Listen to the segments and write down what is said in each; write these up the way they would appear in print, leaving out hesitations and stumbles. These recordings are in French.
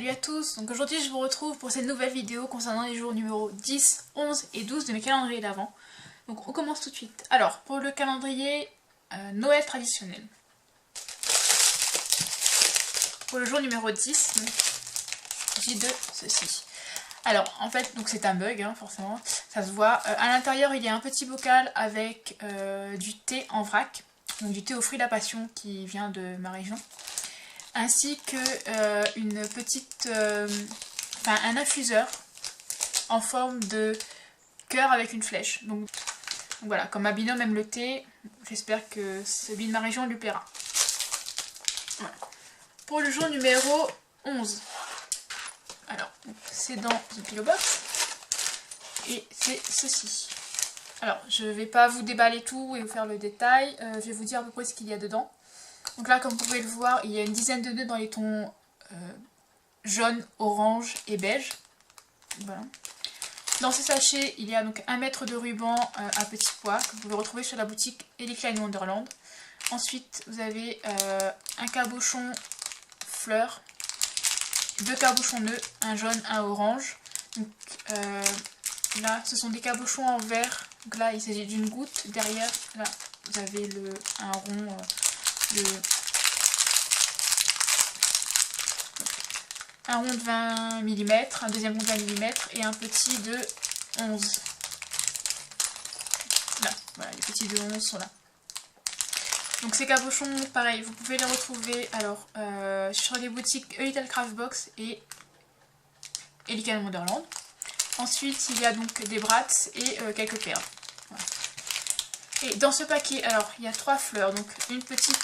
Salut à tous, donc aujourd'hui je vous retrouve pour cette nouvelle vidéo concernant les jours numéro 10, 11 et 12 de mes calendriers d'avant. Donc on commence tout de suite. Alors pour le calendrier Noël traditionnel. Pour le jour numéro 10, j'ai de ceci. Alors en fait donc c'est un bug hein, forcément, ça se voit. À l'intérieur il y a un petit bocal avec du thé en vrac, donc du thé aux fruits de la passion qui vient de ma région. Ainsi que une petite, un infuseur en forme de cœur avec une flèche. Donc voilà, comme ma binôme aime le thé, j'espère que celui de ma région lui plaira. Voilà. Pour le jour numéro 11, alors c'est dans une pillow box et c'est ceci. Alors je ne vais pas vous déballer tout et vous faire le détail, je vais vous dire à peu près ce qu'il y a dedans. Donc là, comme vous pouvez le voir, il y a une dizaine de nœuds dans les tons jaune, orange et beige. Voilà. Dans ce sachet, il y a donc 1 mètre de ruban à petits pois que vous pouvez retrouver sur la boutique Ellie Klein Wonderland. Ensuite, vous avez un cabochon fleur, 2 cabochons nœuds, un jaune, un orange. Donc là, ce sont des cabochons en verre. Donc là, il s'agit d'une goutte. Derrière, là, vous avez un rond. Un rond de 20 mm, un deuxième rond de 20 mm et un petit de 11. Là, voilà, les petits de 11 sont là. Donc ces cabochons, pareil, vous pouvez les retrouver alors sur les boutiques A Little Craft Box et Ellie Klein Wonderland. Ensuite, il y a donc des brats et quelques perles. Voilà. Et dans ce paquet, alors, il y a 3 fleurs, donc une petite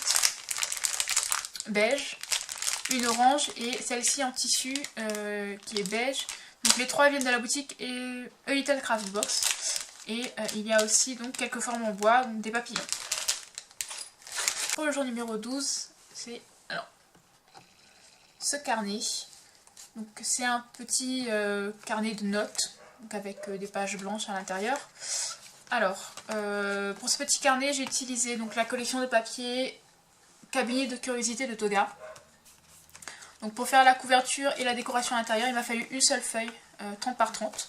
beige, une orange et celle-ci en tissu qui est beige. Donc les 3 viennent de la boutique et A Little Craft Box. Et il y a aussi donc quelques formes en bois, donc des papillons. Pour le jour numéro 12, c'est alors ce carnet. Donc c'est un petit carnet de notes donc avec des pages blanches à l'intérieur. Alors pour ce petit carnet, j'ai utilisé donc la collection de papier Cabinet de curiosité de Toga. Donc pour faire la couverture et la décoration à l'intérieur, il m'a fallu une seule feuille, 30 par 30.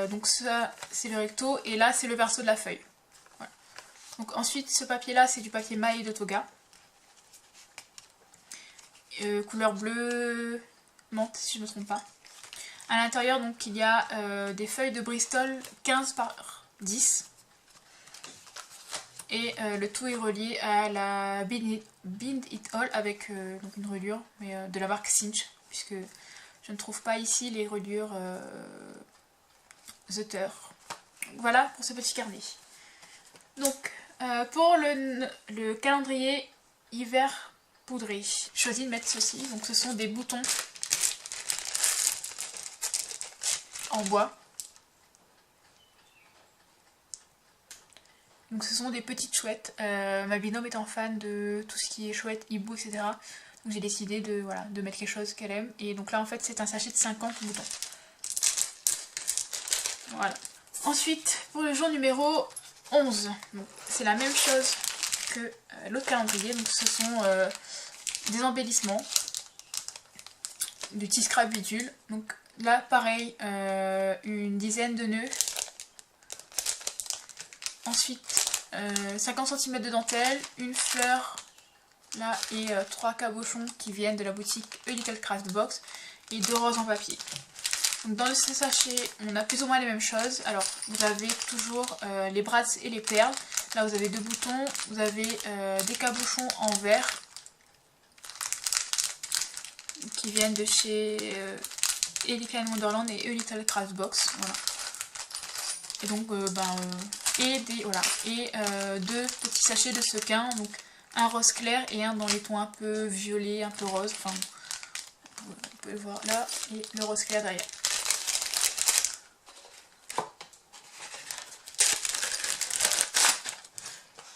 Donc ça c'est le recto et là c'est le verso de la feuille. Voilà. Donc ensuite ce papier là c'est du papier maillé de Toga. Couleur bleu menthe si je ne me trompe pas. À l'intérieur donc il y a des feuilles de Bristol 15 par 10. Et le tout est relié à la Bind It All avec donc une reliure mais, de la marque Cinch, puisque je ne trouve pas ici les reliures Zutter. Voilà pour ce petit carnet. Donc pour le calendrier hiver poudré, j'ai choisi de mettre ceci. Donc ce sont des boutons en bois. Donc ce sont des petites chouettes, ma binôme étant fan de tout ce qui est chouette, hibou, etc. Donc j'ai décidé de mettre quelque chose qu'elle aime. Et donc là en fait c'est un sachet de 50 boutons. Voilà. Ensuite pour le jour numéro 11, c'est la même chose que l'autre calendrier. Donc ce sont des embellissements, du petit scrap bidule. Donc là pareil, une dizaine de nœuds. Ensuite 50 cm de dentelle, une fleur là et 3 cabochons qui viennent de la boutique A Little Craft Box et 2 roses en papier. Donc dans ce sachet on a plus ou moins les mêmes choses. Alors vous avez toujours les brats et les perles. Là vous avez 2 boutons, vous avez des cabochons en verre qui viennent de chez Ellie Klein Wonderland et A Little Craft Box. Voilà. Et donc et 2 petits sachets de sequins, donc un rose clair et un dans les tons un peu violet, un peu rose, enfin vous pouvez le voir là, et le rose clair derrière.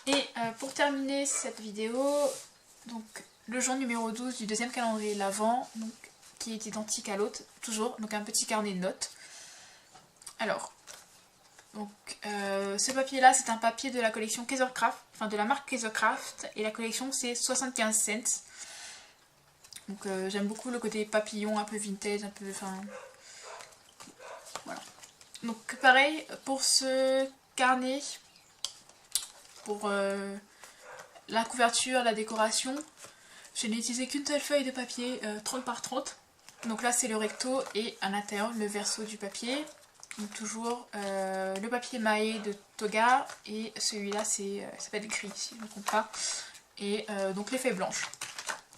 Et pour terminer cette vidéo, donc le jour numéro 12 du deuxième calendrier de l'Avent, donc qui est identique à l'autre, toujours, donc un petit carnet de notes. Alors donc ce papier là c'est un papier de la collection Kaisercraft, enfin de la marque Kaisercraft, et la collection c'est 75 cents. Donc j'aime beaucoup le côté papillon, un peu vintage, un peu... Enfin... Voilà. Donc pareil, pour ce carnet, pour la couverture, la décoration, je n'ai utilisé qu'une seule feuille de papier 30 par 30. Donc là c'est le recto et à l'intérieur le verso du papier. Donc toujours le papier maillé de Toga et celui-là ça s'appelle gris si je ne me trompe pas. Et donc les feuilles blanches.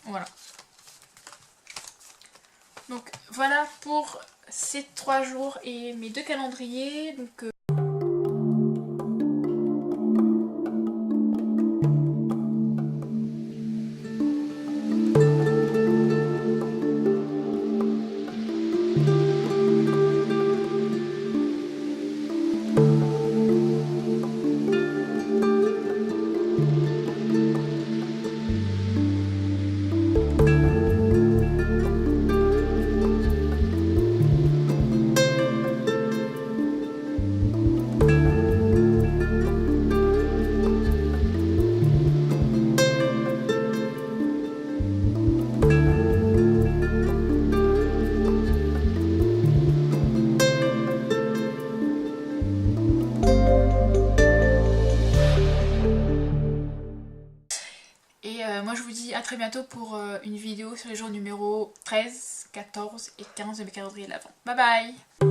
Voilà. Donc voilà pour ces 3 jours et mes 2 calendriers. Donc moi je vous dis à très bientôt pour une vidéo sur les jours numéro 13, 14 et 15 de mes calendriers de l'Avent. Bye bye!